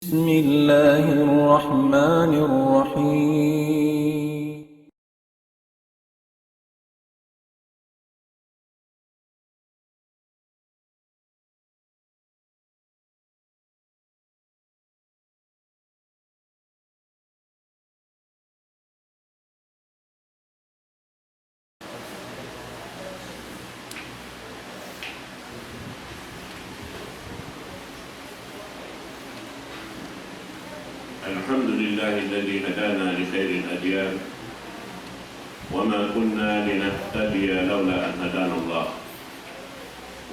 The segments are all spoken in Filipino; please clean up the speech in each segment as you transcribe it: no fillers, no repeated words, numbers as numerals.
بسم الله الرحمن الرحيم. الحمد لله الذي هدانا لخير الأديان وما كنا لنهتدي لولا أن هدانا الله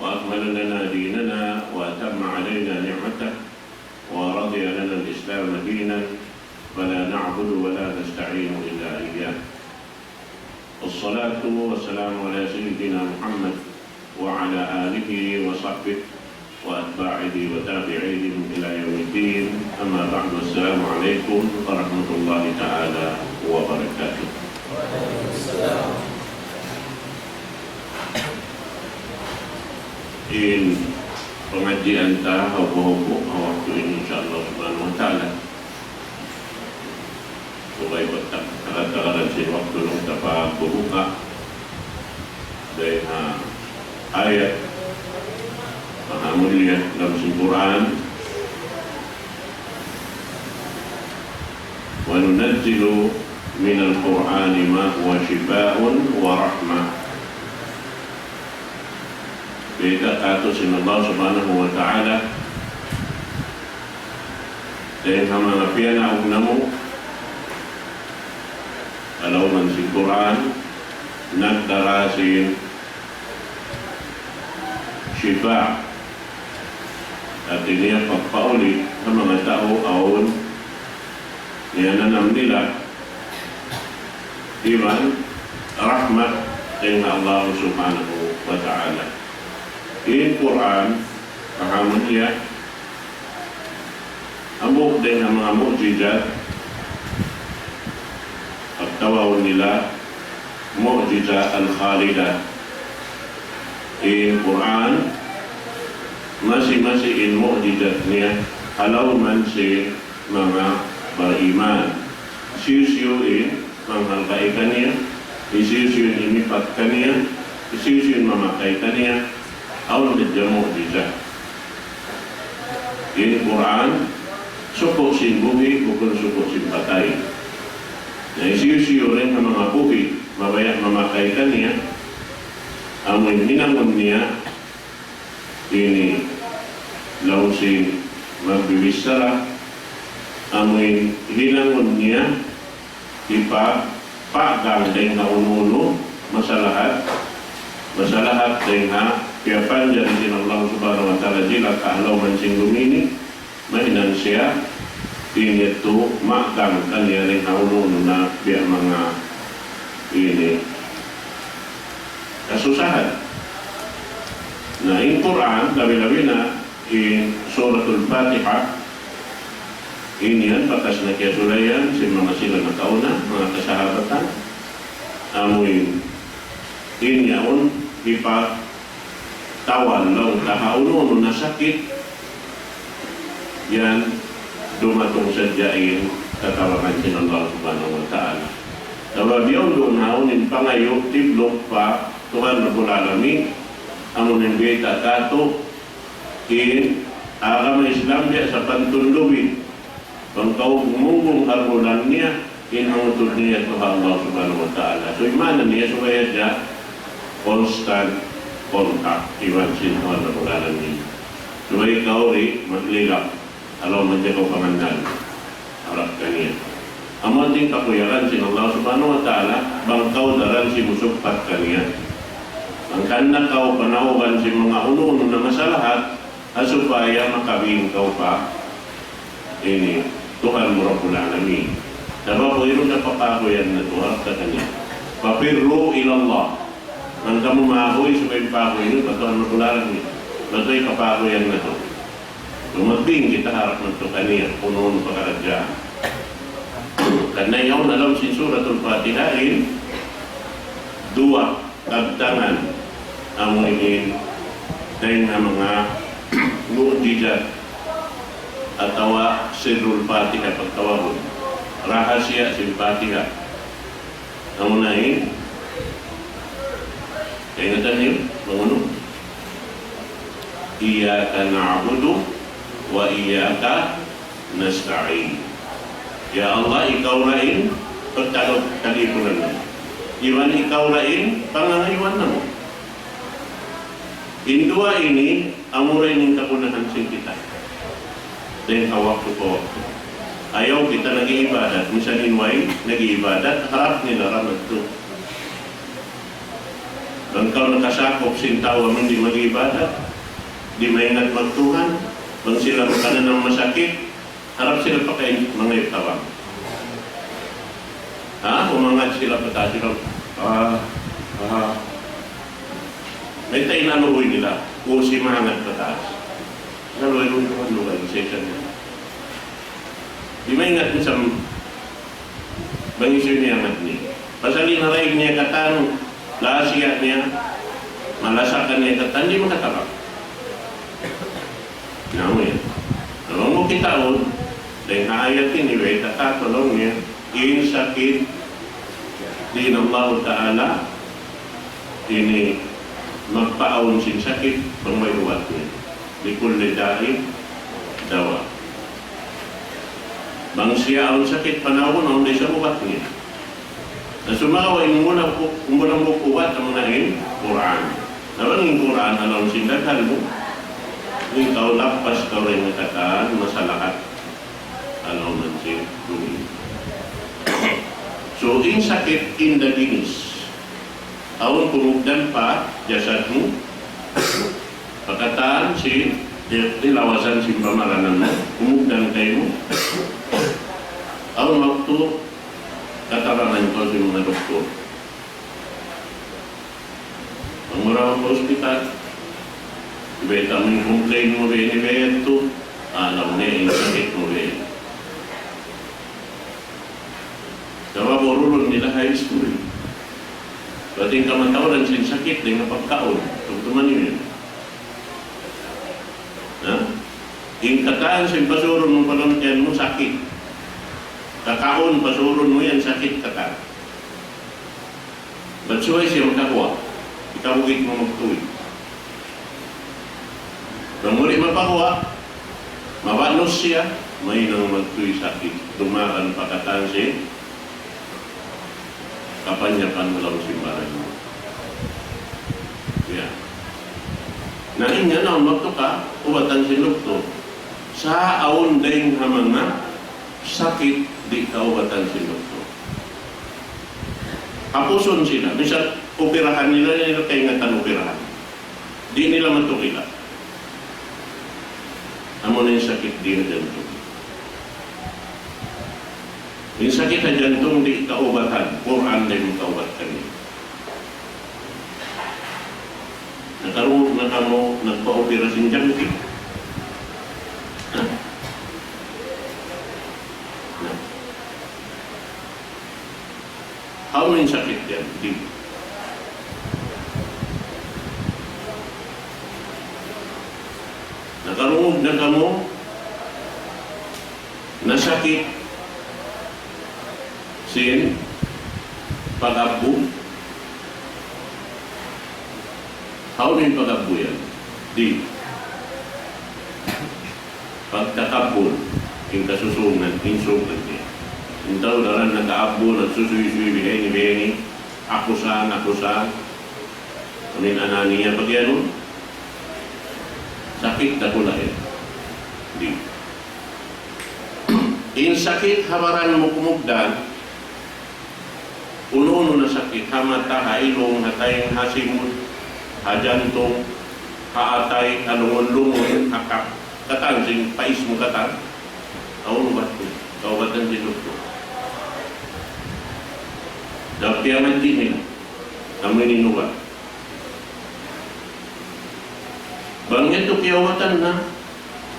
وأكمل لنا ديننا وأتم علينا نعمته ورضي لنا الإسلام دينا فلا نعبد ولا نستعين إلا إياه. الصلاة والسلام على سيدنا محمد وعلى آله وصحبه وأتباعه وتابعيهم إلى يوم الدين. أما بعد، السلام عليكم ورحمة الله تعالى وبركاته. In pengajian tahu waktu ini insyaAllah subhanahu wa ta'ala supaya kata-kata si waktu nung dapat buka dengan ayat Maha Mulia dalam Al-Quran. Wa nunazzilu minal Qur'ani ma huwa shifaa'un wa rahmah. Beda kata Allah subhanahu wa ta'ala dan hamanafian namu kalau man si Quran nagdarasin shifa' artinya pagpauli sa mga tao aon niyananam nila iman rahmat ng Allah subhanahu wa ta'ala. In Quran kahamon niya amok din ang mga mu'jizat at tawawon nila mu'jiza al-khalida. In Quran masing-masing mu'jizat niya halaw man si mga beriman isiyusin menghalkaikan niya, isiyusin imipat kaniya, isiyusin memakai kaniya aw medya mu'jizat. In Quran suko sin buhi bukan suko sin patay na isiyusin ng mga buhi mabayak memakai kaniya amoy minangon niya ini lausin magbibisara amoy hinangon niya ipapagang dahil na ununo masalahat dahil na piyapan dyan din Allah subhanahu wa ta'ala jila kaalaw man sing lumini mainan siya ini ito magang kanya rin na ununo na biya mga ini kasusahan. Nah, in Quran, labi-labi na in Suratul Fatiha, ini yan, bakas na kaya sulayan, si mga sila na kauna, mga kasahabatan, amuin, in yaon, ipa tawan lang, kahauno, na sakit, yan, dumatong sadyain, katawakan sin Allah subhanahu wa ta'ala. Nababiyaw doon haunin pangayo, tiblok pa, Tuhan Rabbul Alamin, ang unang tato in agama Islam dia sa pantundubin pangkaugmunggung harulan niya in mangutod niya Tuhan Allah subhanahu wa ta'ala. So imanan niya supaya siya constant contact iwan sin Tuhan Rabbul Alamin. Supaya ikaw rin maglilap alaw man siya kau pangandal harap ka niya amon din kakuyaran sin Allah subhanahu wa ta'ala bangkaw daran si musukpat ka niya. Ang kanda kau panawagan si mga uno-uno na masalahat supaya makabing kau pa ini Tuhan Rabbul Alamin. Dapat po yun na papakoyan na Tuhan ka kanya. Papirru ilallah. Nang kamu mahoy supaya pakoy yun pa Tuhan Rabbul Alamin. Bato'y kapakoyan na to. Lumabing kita harap ng to kanya uno-uno pagkaradya. Karena yaon alam si Suratul Fatihain dua kabtangan amunin dahil na mga mu'jizat atawa sirrul fatiha pagtawag rahasia simpatiha namunahin kaingatan niyo manguno iyyaka na'budu wa iyyaka nasta'in. Ya Allah, ikaw lain pagkalipunan mo. Iwan ikaw lain pangangaywan na mo. Indua ini amuray ng kapunahan sin kita. Then hawak ko. Ayaw kita nag-iibadat. Minsan inway, nag-iibadat, harap nila ramat to. Kung kau nakasakop sin tawa mo hindi mag-iibadat, di maingat magtuhan, kung sila makanan ng masakit, harap sila pa kayo mga tawag. Umangat sila pa sila. May tayo nanuhoy nila, si mahangat pataas. Naluhay nung luhay, session niya. Di maingat mo sa bangisyo niya angat niya. Pasali na rin niya katang, lasya niya, malasakan niya katang, di makatabak. Namun, nalang mo kitaon, dahil haayatin niya, tatatulong niya, in sakit, din Allah Ta'ala, ini magpaawon sin sakit, pang may uwat niya. Di kulli dahil, dawa. Bang siya ang sakit panahon, ang di sa uwat niya. Na sumaway mo munang bukuwat ang mga Quran. Naman yung Quran, alam sindagal mo, ikaw lapas ka rin nakataan, masalakat. Ano man siya tuloy. So, in sakit, in the dinis. Awon kumugdan pa, jasad mo. Pagkataan si, dilawasan si pamaranan mo, kumugdan kayo mo. Awon waktu, katarangan ko sa mga doktor. Ang maraming hospital, iba kami complain mo rin ito, alam niya yung sakit mo rin. Dawa borulon nila high school. Bating kamatawaran sin sakit dengan pagkaon. Tugtuman yun. Yung kataan sin pasuron mo palamtian mo sakit. Kakaon pasuron mo yan sakit kataan. Batsuay siya makakuha. Ikawagit mo magtuwi. Kung muli mapakuha, mabanos siya, may nang magtuwi sakit. Dumaan pakataan siya. Kapanyakan mo lang simbahan mo. Yeah. Nain nga na, waktu ka, ubatan sinukto. Sa aon dahing hamanga, sakit di ka ubatan sinukto. Kapuson sila. Bisa operahan nila kayo nga operahan. Di nila matukila. Amo na yung sakit di na jantung. Yung sakit na jantung di kaubatan, Quran na yung kaubatan niya. Nakaroon na kamo nagpa-opera sin jantung. How many sakit yan? Di. Nakaroon na kamo na sakit sin pag-abu. How na yung pag-abu yan? Di. Pagkakabul, yung kasusungan, insugan niya. Yung tao daran nag-abu, nagsusuy-suy, biheni-biheni, akusan. Kunin anani niya pag yan, sakit na kula yan. Di. In sakit, habaran mo kumugdan, uno na sakit, hamata, hailong, hatay, hasimod, hajantong, haatay, halungon-lungon, hakap, katansing, pais mo katan, awon ba ito? Kawatan si doktor. Dapiaman din nila, kami ninuwa. Bangit ito kiyawatan na,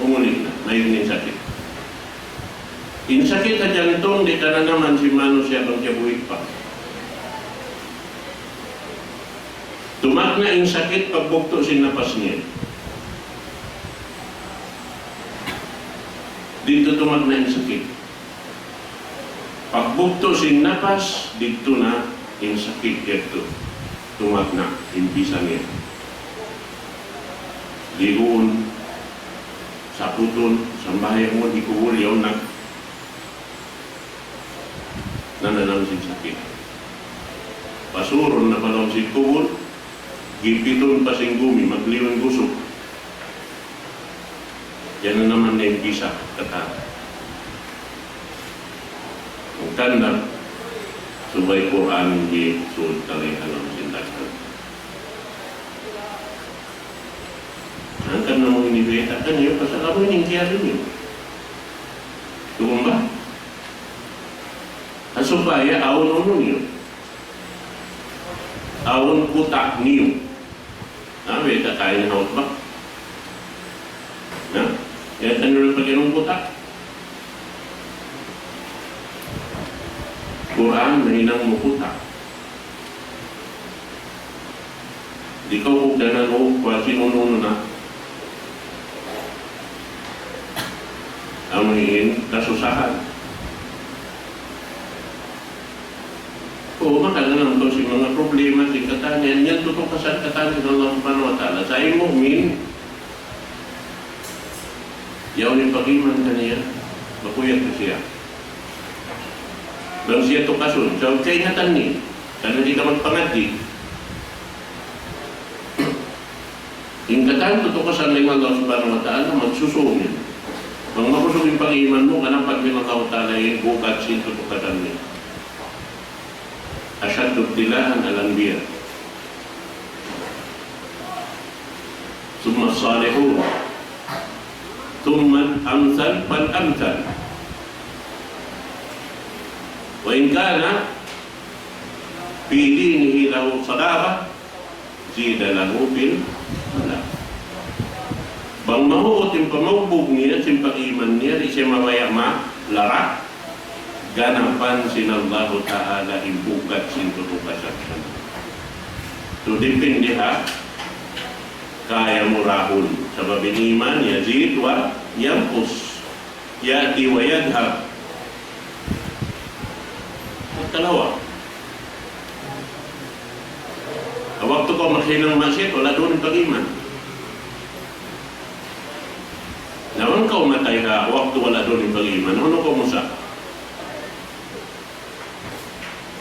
umulit na, mayroon sakit. In sakit na jantong, di ka na naman si Mano siya bang kiyabuhit pa. Tumak na in sakit pagbukto sin napas niya. dito tumagna yung sakit. Pagbukto sin napas, dito na yung sakit dito. Tumagna, impisa niya. Liun, saputon, sambahay mo, di kuhulyaw na nananaw sin sakit. Pasuron na palaw sin kuhul, gipiton pa sin gumi, magliwan gusok. Yan na naman na impisa, kata. Ang tanda, subay Quran di suod talay alam sindakan. Ang kan na mong inibeta kan yun, pasal ako yung kaya rin yun. Tungkong ba? Ang supaya, awon-awon yun. Awon putak niyo. Beta tayo na hawat ba? Yan tanong pag yanong putak. Quran, mahinang mo putak. Di ka hugdanan mo, kwasi uno na. Amuhin, kasusahan. Oo, makalalang to si mga problema, si katanyan. Yan, totoo kasal katanyan ng Allah subhanahu wa ta'ala. Sa iyong mu'min, yaw ni pagiman ka niya, bakuyat ko siya. Bang siya to kasun, so kaingatan ni, kana di ka magpangati. Ingkatan, totoo kasal ng Allah subhanahu wa ta'ala, magsusungin. Pag makusog yung pag-iman mo, kanang pag-iman ta'ala yung bukat sin totoo kasal niya. Asyadud dilahan al-anbiya. Summa salihun. Summa amsal fal-amsal. Wa in kana fi dinihi lahu sadaqah zida lahu bil malak. Bang mahuot yung pamawbog niya, simpag-iman niya, di siya mabaya larak. Ganapan sinallahu ta'ala imbukat sintutukasan. So, depende ha, kaya mo rahul. Sa babiniman, yazid wa yamkus. Yati wa yadhab. At kalawa. Waktu kau makhinang masyid, wala doon pag-iman. Naman kau matay ka, waktu wala doon pag-iman, ano ko musa?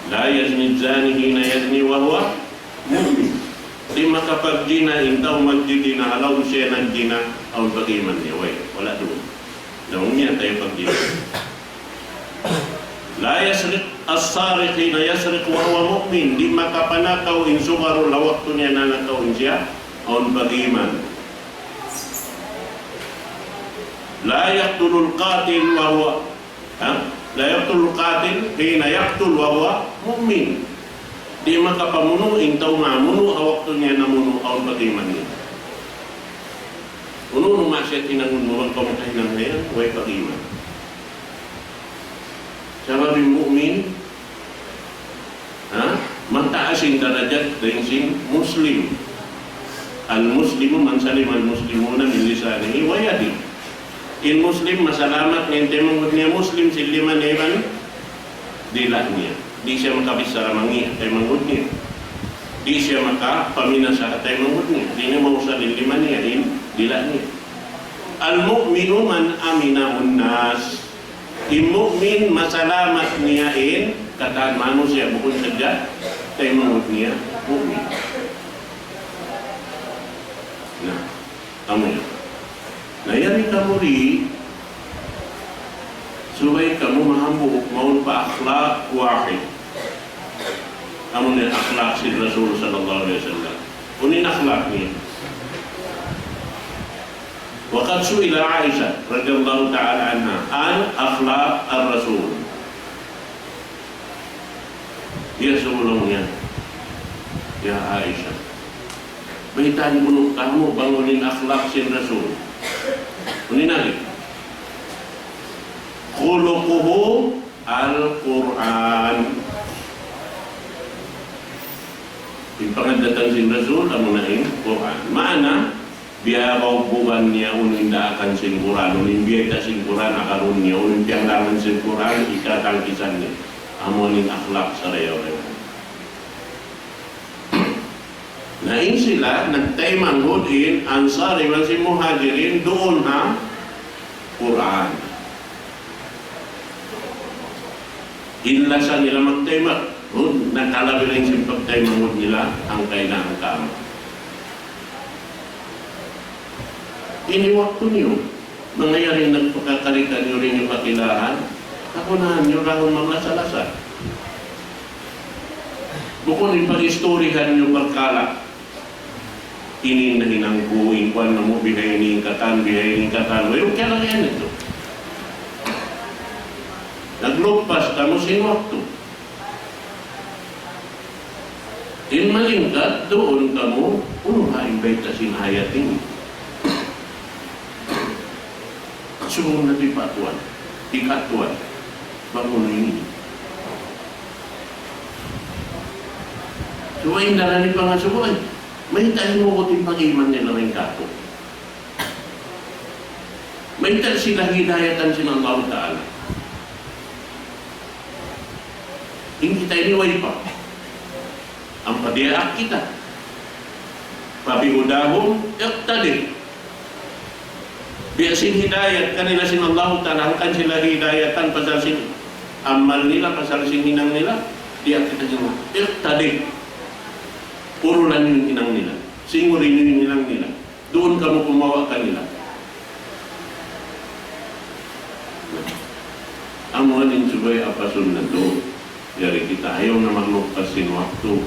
La yazni zani hina yazni wa huwa mu'min. Di makapag-gina, intaw mag-gina, halaw siya ng gina, ang pag-iman niya. Wala doon. Naman niya tayo pag-gina. La yasrik as-sarik hina yasrik wa huwa mu'min. Di makapanakaw in sugaro, lawak to niya nanakaw siya, ang pag-iman. La yaqtulul qatil wa huwa la yaqtul qatil hina yaqtul wa huwa mu'min. Di makapamuno intaw na muno hawak to niya na muno ang pag-iman niya. Uno nung masyat inangun mo ang pamatahinan ngayon, way pag-iman. Sabi mu'min, mataasin darajat din sin Muslim. Al-Muslimu man salim al-Muslimuna min lisanihi wa yadihi. In Muslim, masalamat ngayon temang niya Muslim, siliman evan, dila niya. Di siya makabisara mangi, atay mangod niya. Di siya makapamina sa atay mangod niya. Di niya mausalin liman niya, dila niya. Al-mu'minu man aminahun nas. In mu'min, masalamat niya kataan mano siya, bukod sadya, atay mangod niya, mu'min. Nah, kamu ya. Nayari kamu ri, subay kamu mahambu maun pa akhlak wahid. Kamu ni akhlak si Rasul sallallahu alaihi wasallam. Unin akhlak niya. Waqad su'ila Aisyah radhiyallahu ta'ala anha an akhlak ar-Rasul. Dia sebelumnya, ya Aisyah, baitan bunuh kamu bangunin akhlak si Rasul. Unin lagi. Khuluquhu al-Quran. Yung pangadatan si Rasul, amunahin Quran. Mana biya kaupugan niya unindaakan singkuran, unimbiyeta singkuran akaron niya, unimpiyanglangan singkuran, ikatangkisan niya. Amoning akhlak sa rayaw-rayaw. Nain sila, nagtaymang hudin, Ansari, si Muhajirin, doon na Quran. Inlasan nila magtaymang, nakalabi rin sa pagtaymang nila ang kailangang kama. Iniwakto niyo, mangyayari nagpakakarikan niyo rin yung pakilahan, kakunahan niyo rahon maglasalasan. Bukod ipag-istoryahan niyo pagkala, inin na hinangkuin kwan na mo, bihayin katan, Wayo, kaya lang yan ito. Naglugpas ka mo sinwakto. Inmalingkat, doon ka mo, haibay ta sinahayating. Sumunod na di patuan, ikatuan, bangunin. Suwain na lang pa nga suwain. May tayo mo kuting pag-iman nila ng kato. May tayo sila hidayatan silang Allah Ta'ala. Hindi tayo niway pa. Ang padiyaak kita. Pabihudahong, yaktadi. Biasin hidayat kanila sin Allah Ta'ala, kan sila hidayatan pasal sin amal nila, pasal sin hinang nila, dia kita semua. Tadi purulan yung hinang nila, singurin yung hinang nila, doon kamu pumawa kanila. Ang mga din subay apasun na to, yari kita ayaw na magluktas sin waktu,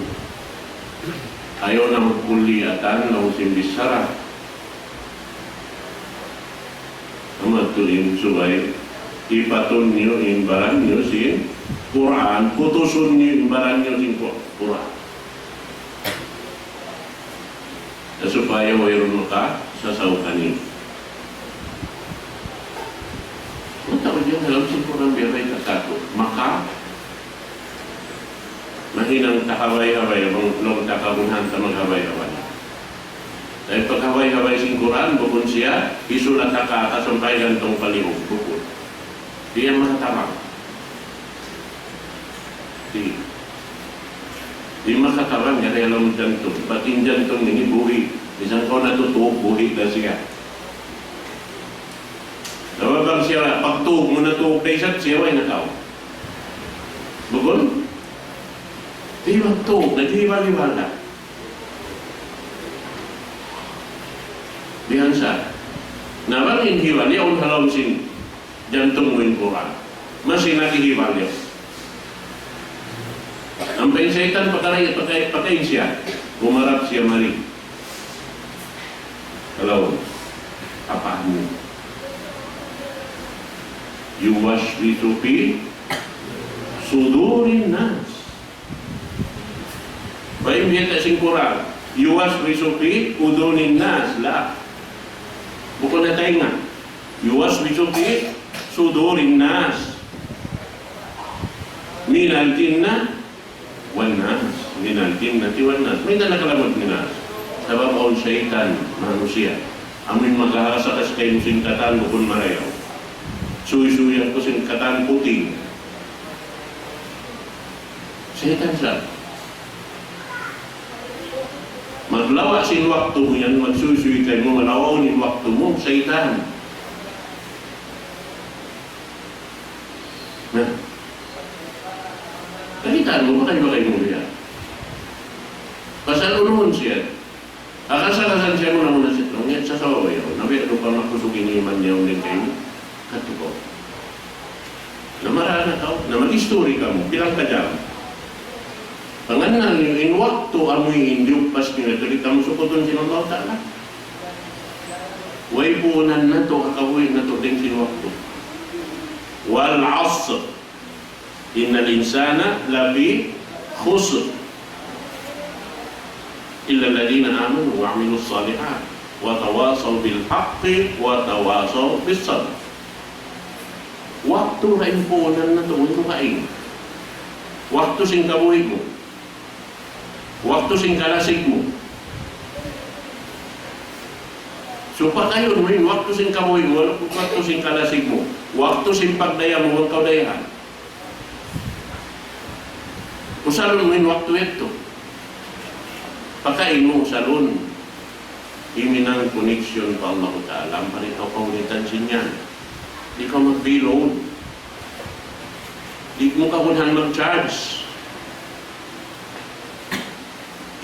ayaw na magkuliatan, lausin bisara. Amatulim subay ipatun niyo imbaran niyo sin Quran, putusun niyo imbaran niyo sin Quran. Supaya mayroon ka sa saukan niyo. Matawag yun dalam sin Quran biyaray kakato. Maka mahinang takaway-haway nung takabunhan sa maghaway-haway. Dahil paghaway-haway sin Quran, bukod siya, isulat na kakasampay gantong palihog, bukod. Di yan makatamang. Di makatamang, yan ay alam jantong. Bating jantong ini buhi. Isang ko natutuog, buhi na siya. Nawabang siya, pagtuog mo natuog na isa't siya, ay nakaw. Bukod? Di magtuog, naghiwal-hiwala. Bihansa, nabangin hiwal niya ang halaw sin jantung mo yung Quran. Masih nakihiwal niya. Ang pensaitan pakain siya, umarap siya mali. Halaw, apaan mo? Yuwashwitu fi sudurin nas. Baik dia tak sing Quran. Yuwashwitu fi udunin nas lah. Bukan na tayo nga. Yuwas bisuki sudurin nas. Minal jinna wan nas. Minal jinnati wan nas. May nalakalamot ni nas. Sabab ang syaitan, manusia. Amin maghahasa kas kayo singkatan bukun marayaw. Suy-suyan ko singkatan puting. Syaitan siya. Maglawa sin waktu mo yan, magsusuy kayo mo, malawaw ni waktu mo, syaitan. Nah, kalitan mo, baka kayo mo yan. Pasal unumon siya. Akasalasan siya mo na muna siya. Ngunit sa sawaw yun, nabi, ano pa makusugin iman niya ulit kayo? Katuko. Namaraan na tao, na mag-history ka mo, bilang ka dyan. Panganan nyo, in waktu amoy hindi pas nyo, ito kamu sukuton sin Allah Ta'ala. Way puunan na to, kakawin na to din sin waktu. Wal asr, innal insana labi khusr. Illa alladhina amanu wa amilus salihat wa tawasaw bil haqqi wa tawasaw bis sabr. Waktu na puunan na to, ito kain. Waktu sing kabuhi mo. Waktu sing kalasig mo. So pa kayo rin, waktu sing kamoy mo, waktu sing kalasig mo, waktu sing pagdaya mo, huwag kaudayahan. Usalon mo yung waktu ito. Pagkain mo, usalon. Iminang connection pa Allah Ta'ala. Ang panitaw kaunitan sinyan. Di ka mag-reload. Di mo ka kunhan mag-charge.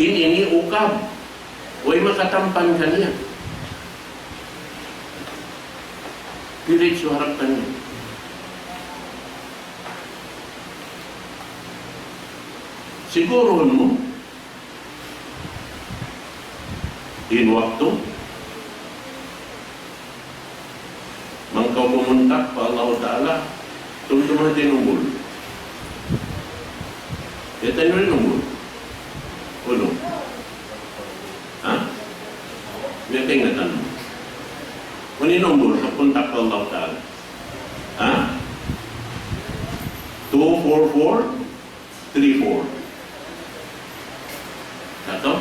Ini ukab. Huwag makatampan ka niya. Diretso harap ka niya. Siguro mo, in waktu, mangkau pumuntak pa Allah Ta'ala, tumtumah tinumbul. Kita nyo rin numbul. Uno. Ha? May tingatan mo. Kung inumbul, kapuntak pa Allah Ta'ala. Ha? 24434. Satu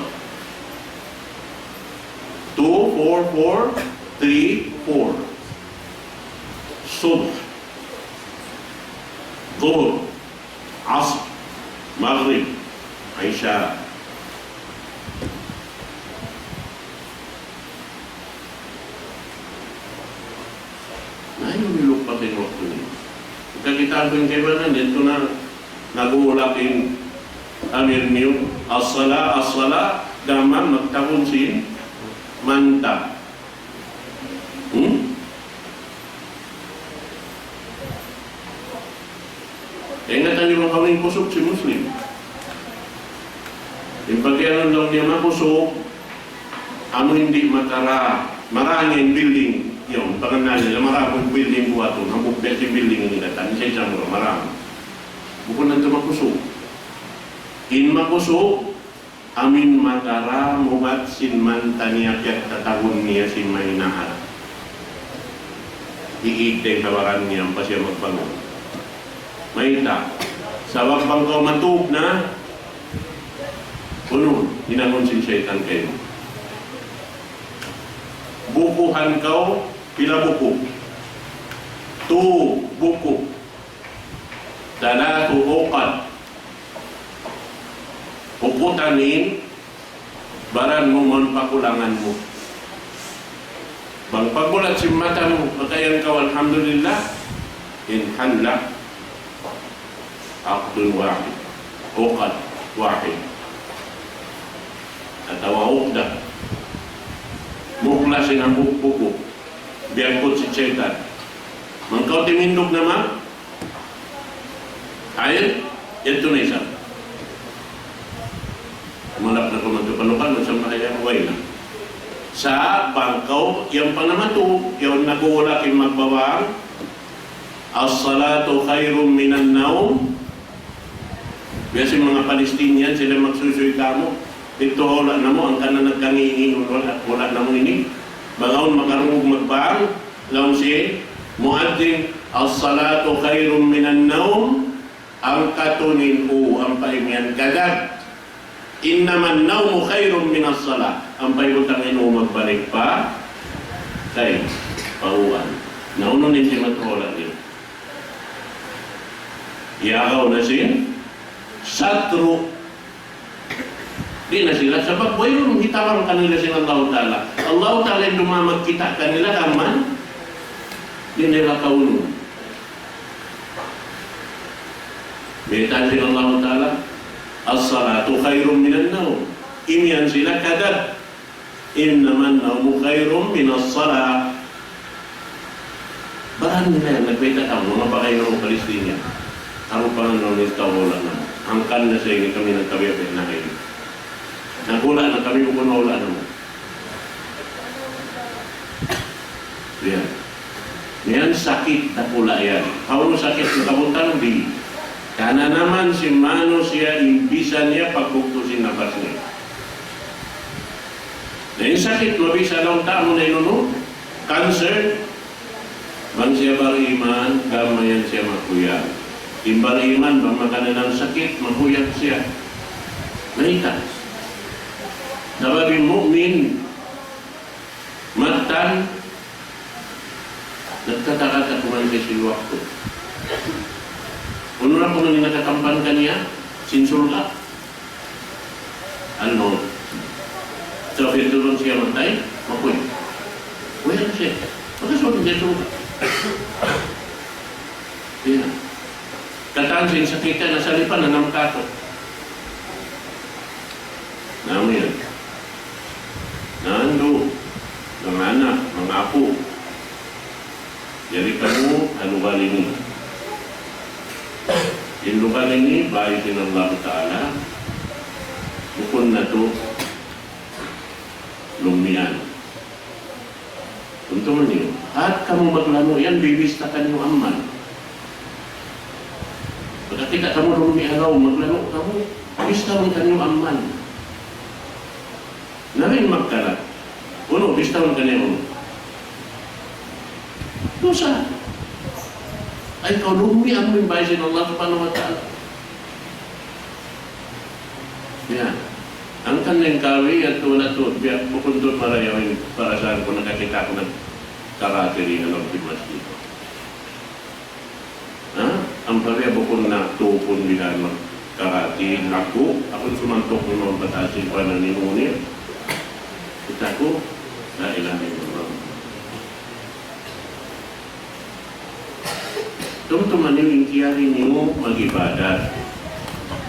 24434 Subh Dhuhr Asr Maghrib Isya. Nah, yung nilupatin waktu ini. Kita pun kemana dito na nag-uulakin Amir niyo, as-sala, daman magtahon sin manta. Ingatan niyo kaming kusog si Muslim. Yung pagkailan daw niya makusog, ano hindi makara, maraming building, yung pangalan nila, maraming building buhat doon, ang bukbet yung building yung ingatan, isa isang mura, marami. Bukod na ito makusog. In makusog, amin makara muhat sin mantaniak yak tatahun niya si Maynahar. Iigteng kawaran niya pa siya magbangon. Mayta, sa wagbang kau matug na, puno, hinangon sin syaitan kayo. Bukuhan kau, pila buku? 2 buku. Dalatu uqad. Puputanin, baran mo mon pakulangan mo. Bang pagbulat si mata mo, patayan ka, alhamdulillah, inhalla, aqdun wahid, uqad wahid. Atawa uqda, muklasin ang buku, biangkot si syaitan. Mangkau timindog naman, ayat, ito na isa. Malap na kumantupanukan sa mahayang way na. Sa bangkaw, yung panamatu, yung nag-uulaking magbawang, as-salatu khairum minan naum. Kasi mga Palestinian, sila magsusuy kamo. Dito wala na mo, ang kanan nagkangiingin, wala na mo ini. Bagaon makarungog magbawang, laon siya, muaddin, as-salatu khairum minan naum, ang katunin o ang paimyan gadag. Innaman naumu khairum minas salah. Ang payutang ino magbalik pa kay pauan. Nauno ni si matrola niya. Iyagaw na siya. Satro. Di na sila. Sabab boy yung hitawang kanila sila Allah Ta'ala. Allah Ta'ala yung dumamag kita kanila kaman. Di nila kauno. Bitan sila Allah Ta'ala. As-salatu khairum minan naum. Imian sila kadad. Innaman naumu khairum minas salah. Bahan nila yan, nagpita ka, mga bakay ng Palestina. Ako pa nga nung nistawala na. Angkan na siya, kami nagkabiyapin na kayo. Nagula na kami, ukunawala na mo. Yan. Yan sakit na pula yan. How sakit na kabutan, di. Karena naman si manusia bisa niya pagbuktusin nafas niya. Na yung sakit mabisa lang tao na inuno, cancer, bang siya bariman, gamayan siya makuyag. Yung bariman, bang makanan ng sakit, makuyag siya. Naikas. Sababing mu'min, Matan, nagtatakat ako man sa siluak ko. Ano na kung nakakampan ka niya? Sinsul ka. Ano? So, pinutulong siya matay, mapuy. Wala siya. Magkasuot niya suka. Yan. Katansin sa kita na salipan na namkato. Namin yan. Nando, ng anak, mga apo. Jadi kamu halukan ini. Halukan ini baik dengan Allah Ta'ala. Bukun na to lumian. Untuk niyo, at kamu maglano yan, bibistakan yung aman. Pagkatika kamu lumiaraw, maglano kamu, bibistakan yung aman. Narin magkalat. Uno, bistakan ka niya uno. Dosa. Ay kau lumian mo yung bayan Allah Subhanahu wa Ta'ala. Yan. Ang kanang kawi at tulad to, biyak bukod doon marayawin para saan ko nakakita ko ng karateri na nagpimas dito. Ha? Ang pariya bukod na tupon bilang karati ako sumantok ng mga batasin pa na ninunir. Kita ko, na ilahin mo. Tumtuman yung kiyari niyo mag-ibadat.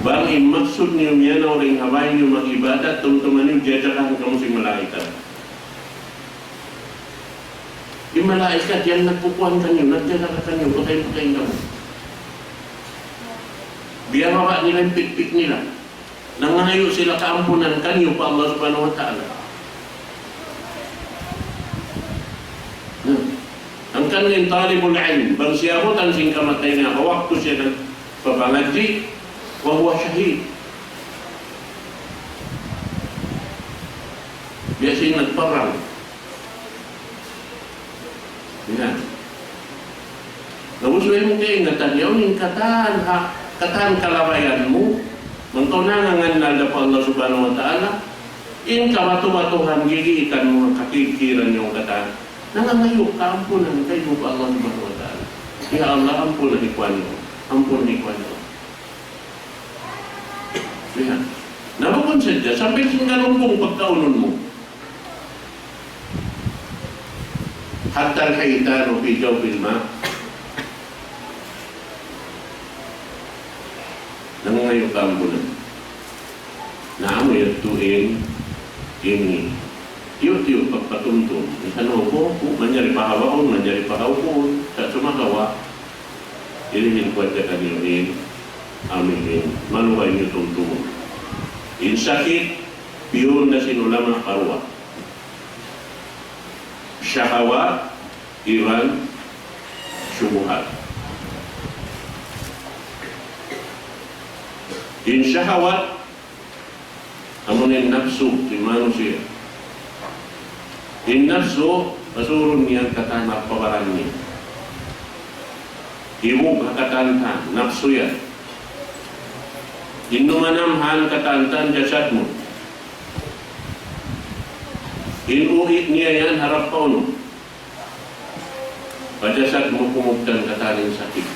Bang maksud niyo yan na orang hawain niyo mag-ibadat, tumtuman niyo jajakahan kamu si malaikat. Yung malaikat yan nagpupuan kanyo, nagjajaka kanyo, patay-patay kamu. Biar hawa nila yung pik-pik nila. Nangayo sila kaampunan kanyo pa Allah Subhanahu wa Ta'ala. Ang kanil talibul ilm, bang siya ko tansing kamatay na waktu siya nagpapangadji, wahuwa syahid. Biasanya nagparang. Yan. Nagustuhin mo kayo ingatan, yung katahan kalabayan mo, mangkaunangan na pa Allah Subhanahu wa Ta'ala, in kabatu-batuhan, gigiitan mo ang kakikiran yung katahan. Nangangayo ka, ampunan kayo pa Allah Subhanahu wa Ta'ala. Ya Allah, ampunan ikuan mo. Ampunan ikuan mo. Yan. Napakonsidya, sampai singalumpong pagkaunon mo. Hatta al-haytanu fi jawfil ma. Nangangayo ka, ampunan. Naamoy at tuin, ini. Tiyo-tiyo pagpatuntun. Ano ko, manjari pahawaon, manjari pahawon, sa sumakawa, ilihin kuwat ka kanyoin, aminin, maluhay niyo tuntun. In sakit, piyon na sinulama parwa. Syahawat, iran, syubuhat. In syahawat, amunin nafsu, di manusia. In nafsu, pasurun niya katana pabaran niya. Ibu kakatantan, nafsu yan. Inumanamhan katantan jasadmu. Inuhit niya yan harap pauno. Pajasadmu kumugdan kataning sakit.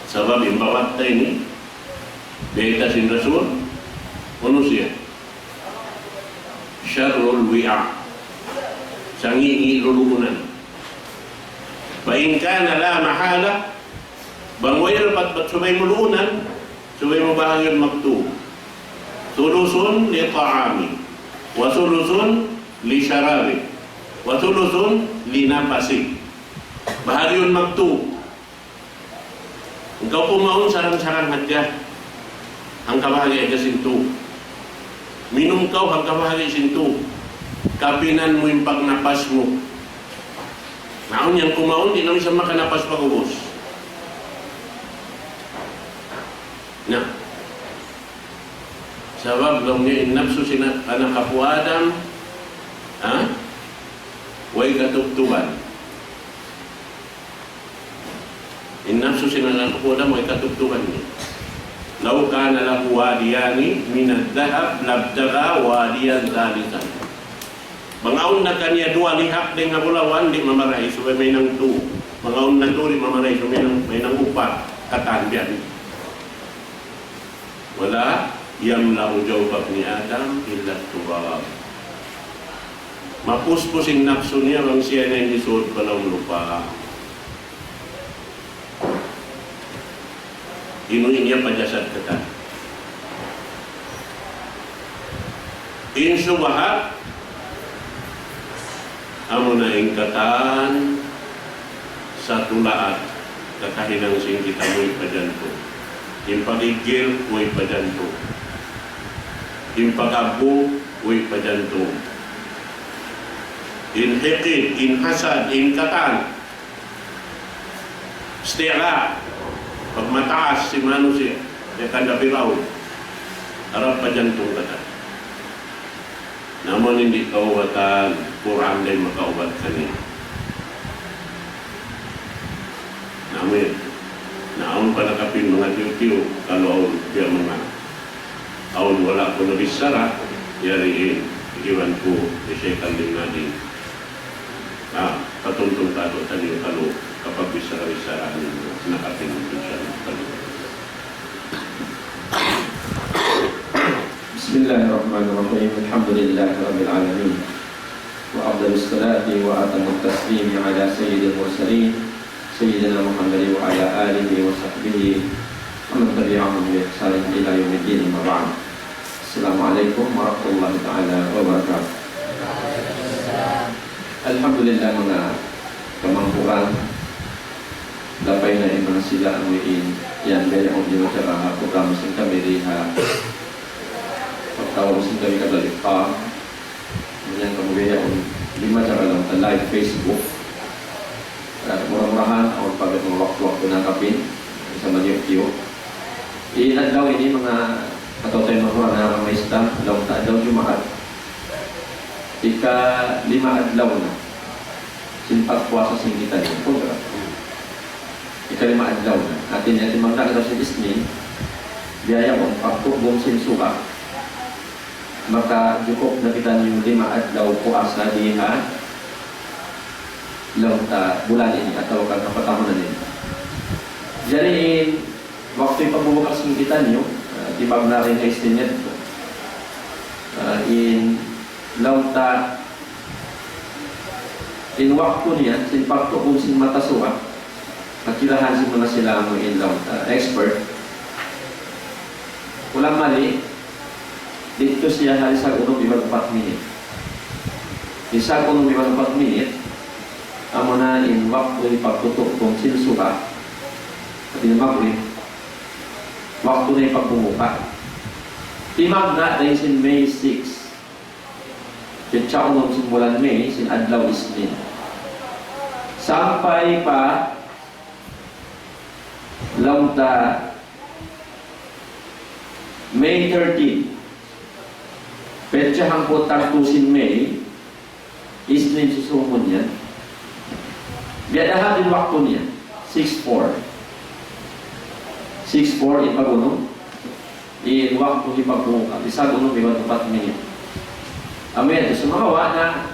Sabab imbawat tayo ni Beta sin Rasul, ano siya? Syarul wi'a. Sangi ilulunan. Bain kana la mahala, bangway rapat subay mulunan, subay mo bahagyan magtu. Sulusun li ta'ami, wa sulusun li syarabi, wa sulusun li nafasi. Bahagyan magtu. Engkau pumaun sarang-sarang hadya, ang kabahagi ay kasintu. Minum kau ang kabahagi sintu. Kapinan mo yung pagnapas mo. Naon yang kumaon, di namin sa makanapas pag-ubos. Na. Sabab lang niya, inapso sina anak kapu Adam, ha? Way katugtuban. Inapso sina anak kapu Adam, way katugtuban niya. Law kana lahu wadiyani min ad-dhahab labtagha wadiyan thalithan. Mangaon na kaniya dua lihak din nga bulawan, di mamaray, so may nang tu. Mangaon na tu, di mamaray, so may nang upat, katanbian. Wala, yamlau jawbab ni Adam, illa turab. Mapuspusing nafsu niya, bang siya na inisod palang lupa. Inuin niya pajasad kata. Insubahat, amo na ingkatan sa tulaat kakahinang sing kita mo'y pajanto. Impagigil mo'y pajanto. Impagabu mo'y pajanto. Inhikid, inhasad, inkatan. Stira. Pag mataas si Manu siya, ya kanda biraw. Harap pajantong kata. Namun hindi kaubatan, kurang din makaubat kaniya. Namun, naon pa nakapin mga tiyo-tiyo, kalau aun dia mga aun wala ko nabisara, yariin, iwan ko, isyakan din natin. Patuntong tado taniyo kalau kapag bisara-bisara nakapin ko siya ng بسم الله الرحمن الرحيم الحمد لله رب العالمين وأفضل الصلاة وأتم التسليم على سيد المرسلين سيدنا محمد وعلى آله وصحبه ومن تبعهم بإحسان إلى يوم الدين أما بعد السلام عليكم ورحمة الله تعالى وبركاته الحمد لله mga kamangkuran lapay na mga sila ang wiin yan gaya kong di masyara program sing kami diha pagtawag sing kami kadalik pa yan kamugaya kong di masyara lang sa live Facebook murah-murahan ang pagkat mga wak-wak pinakapin sa maniyok-tiyok inadlaw ini mga katotay mga na may stamp daw ta daw Jumaat ika 5 adlaw na simpat puasa sing kita ni program ika 5 adlaw na atin natin magdagdag sa Isnin biaya mo pagtubong sin suka maka jukop na kita yung 5 adlaw puasa diha law ta bulan ini atau kapatahunan ini jadi waktu pagbubukas sing kita niyo tibag na rin Isnin in lauta in waktu niya sin pakto kung sin matasuha kakilahan sin mga sila mo in lauta expert ulang mali dito siya halis ang 1-4 minute isa 1-4 minute amo na in waktu ipagtutok kung sin suha at inamagri waktu na ipagbumuka timag na dahil sin May 6 Kaya nung simulan May, sin Adlaw Isnin. Sampai pa lauta May 13. Petsa hangpo tartusin May, Isnin susumun yan. Biadahan din waktu niya, 6-4. 6-4 ipagunong. In waktu ipagunong, isa gunong 4 minute. Amen. So makawa na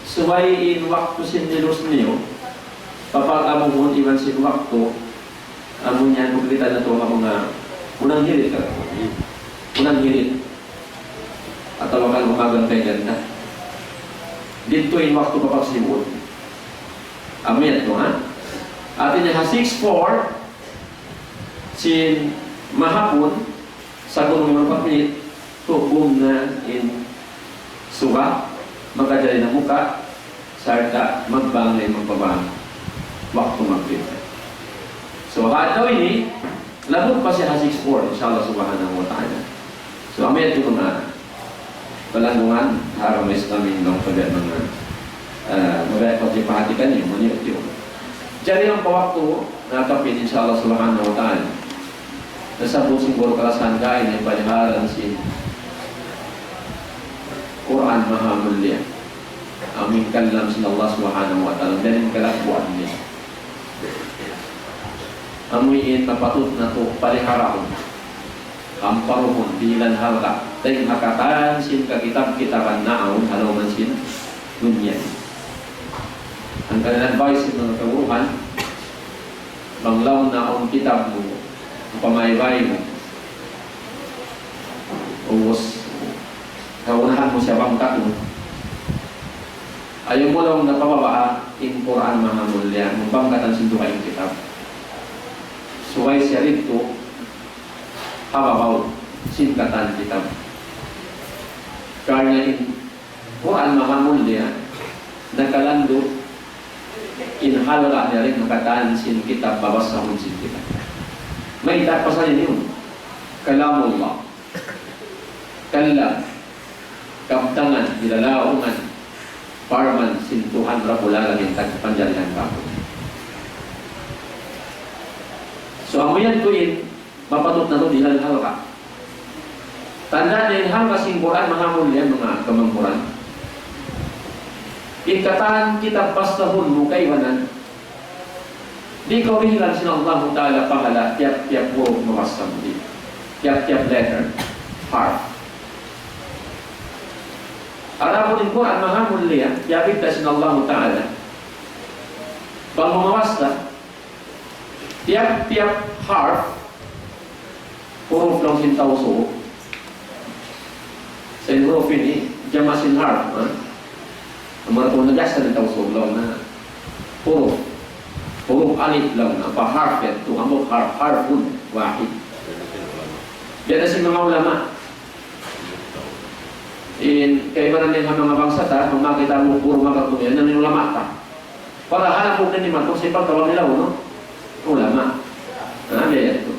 suwayin waktu sindilos niyo papagamuhon iwan sin waktu amo niyan maglita na ito mga unang hirit ka unang hirit at tawagan umagang kay ganda dito in waktu papagsiwot amen ito ha atin niya 6-4 sin mahapon sa gunong mga papilit tubong na in suka, magkajali ng muka, sarta, magbangay, magpabang, waktu magpita. So, daw ini, labot pa siya 6-4, inshallah subhanahu wa ta'ala. So, amin ito mga palandungan, haramis namin ng pagkat mga magayat pagkipahatikan niyo, maniyot-yun. Diyan ang pawakto, natapin, inshallah subhanahu wa ta'ala. Nasa pusing puro kalasan kain, ay paniharan si Quran Maha Mulia. Amin kalam sin Allah Subhanahu wa taala dan kalakuan niya. Amuin napatut na to paliharahon. Amparuhon bilan halka. Tay makatan sin ka kitab-kitaban naon halaman sin dunya. Ang kanilang advice ng mga kaguruhan, banglaw na ang kitab mo, ang pamaybay mo, ubos, kaunahan mo siya bangkat mo. Ayaw mo lang napababa in Quran mga mulya, mabangkat ang sinduka yung kitab. Suway siya rito, hababaw, sinkatan kitab. Karena in Quran mga mulya, nakalando, inhalala niya rin makataan sin kitab, babas sa sin kitab. May itapasan yun. Kalamullah. Kalam. Kaptangan, nilalaungan, parman, sintuhan, rapulagan, yung tagpanjalihan kapon. So, ang mayan tuin, mapatot na ito, nilalhal ka. Tanda na yung halka sin Quran, mga mulya, mga kamangkuran. Ikataan kita pastahun mo kaiwanan. Di ko rihilan sin Allah Ta'ala pahala, tiap-tiap mo mabasam di. Tiap-tiap letter, harf. Arapon din ko ang mga mulya, tiapit na sin Allah Ta'ala. Bang mamawasta, tiap-tiap harf, huruf lang sin tauso. Sa huruf ini, jamasin harf. Ang mga tunagas na tauso lang na huruf. Huruf alif lang na, pa-harf yan. Ito ang harf, harfun, wahid. Yan na si mga ulama. Kaya din ang mga bangsata, kung makita mo puro magkatuloy, yan ang ulama ka. Para hanap po na naman, kung sipag tawag nila, no? Ulama. Yan ito.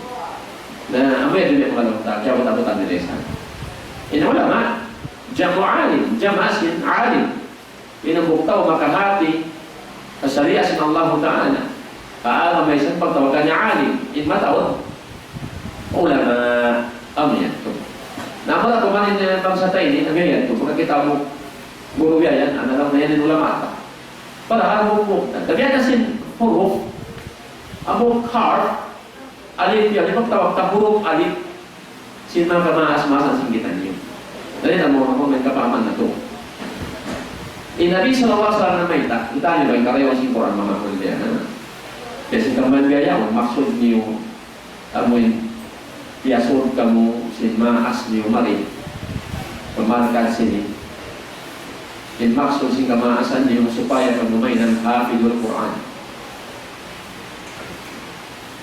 Na amay din yung mga lamta, kaya wata-wata nila isa. Yan ang ulama. Jamu alim, jamasin alim. Inabuktaw makahati sa syariah sin Allah Ta'ala. Paala may isang pagtawagan niya alim. In matawad. Ulama. Yan ito. Namala kumanin niya ng bangsa tayo, yan ito. Pagkakita mo, guru yan, alam na yan yung ulama. Para harap mo. Tabihan na sin huruf. Among harf. Alif yan. Ipagtawag ta huruf alif. Sin mga kamaas-maasan singgitan niyo. Dali na mo may kapaman na ito. Nabi sallallahu alaihi wasallam na may kita niyo ba yung karayawang si Quran mga kulya na kasi kaman gaya mo maksud niyo amoy piyasod ka mo sin maas niyo mali pamarkan sini in maksud sin kamaasan niyo supaya kamumay ng hafidul Quran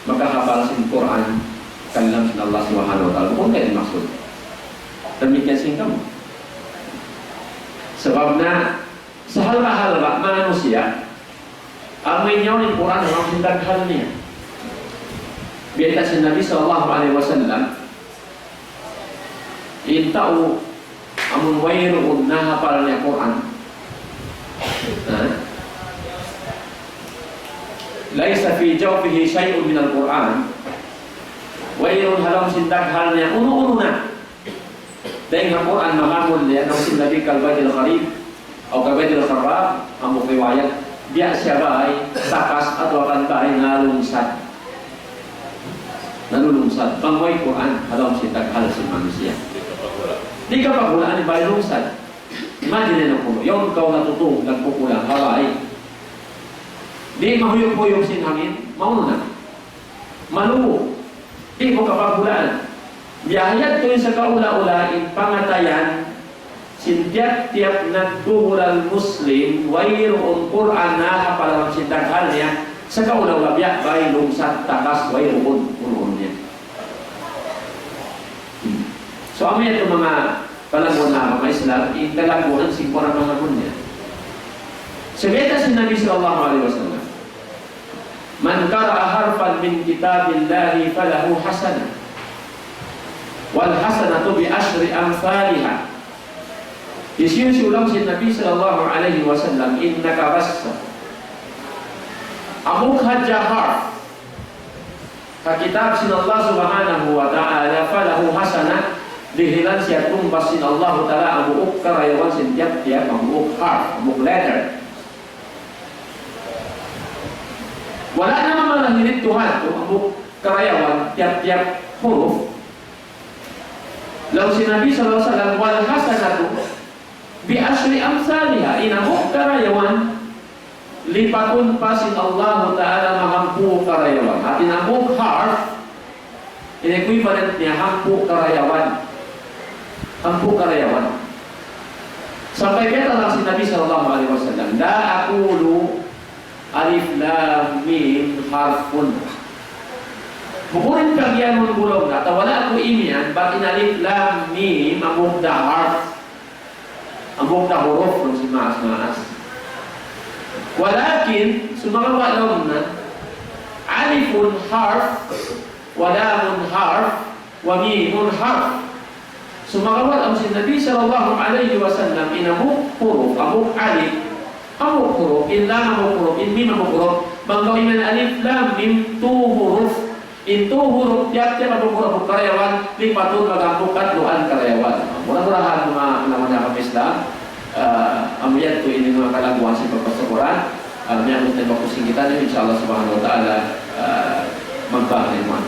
makahafal sin Quran kalam sin Allah subhanahu wa ta'ala kung kaya maksud demikian sin kamu sebab na sa halka-halka manusia amoy niyo ng Quran ang sindaghan niya. Biyata si Nabi sallallahu alaihi wasallam intau amun wayruun nahapal niya Quran laisa fi jawfihi syai'un min al-Quran wayrun halam sindaghan niya uno-uno na dahil ang Quran mahamon niya ng sinabi kalbadil kharib o kabedil kharab ang riwayat dia siya ba ay takas at wakan ba ay nalungsad pangway Quran halam si taghal si manusia di ka pagulaan ni bay lungsad imagine na po yung kau natutong nagpupulang haway di mahuyog-huyog sin hangin mauno na maluwo di mo kapagulaan biyahayat ko sa kaula-ulain pangatayan sintiap-tiap nagtuhural Muslim wayroon Quran na kapalang sintaghal niya sa kaulaw biya bay lungsad takas wayroon niya. So amin ito mga palagon na mga Islam ikalagunan si Quran mga niya. Sabita si Nabi sallallahu alaihi wasallam man qara'a harfan min kitabillahi falahu hasanah wal hasanatu bi asyri amsalihah. Isiyusulang si Nabi sallallahu alaihi wasallam innaka bassa amuk hajahar ka kitab sin Allah subhanahu wa ta'ala falahu hasanah dihilan siya tumbas sin Allah ta'ala amuk karayawan sin tiap-tiap amuk harf, amuk letter wala naman malahirit Tuhan amuk karayawan tiap-tiap huruf lalu si Nabi sallallahu alaihi wasallam wal hasanatu Bi-asri amsalha, inamok karayawan, lipatun pa sin Allah Ta'ala mahampu karayawan. At inamok harf, in-equivalent niya, hampu karayawan. Hampu karayawan. Sampai kata lang si Nabi SAW, La aqulu alif lam mim harfun. Bukunin kagyan mo gulong na, wala ako imian, but in alif lam mim, amok da harf. Amok da huruf ng si maas-maas. Walakin, sumagawa lang na, alifun harf, walamun harf, wa mimun harf. Sumagawal ang si Nabi sallallahu alaihi wasallam inamuk huruf, amuk alif, amuk huruf, in lam amuk huruf, in mim amuk huruf, manggawin man alif lam mim tu huruf, in tu huruf, tiap-tiap amuk huruf karyawan, lipatun magamuk katluan karyawan. Murah-murahan mga naman Islam, amiyad ko ini mga kalaguan sa pagpasukuran, may amot na makusing kita, insyaAllah subhanahu wa ta'ala, magbahan ng mga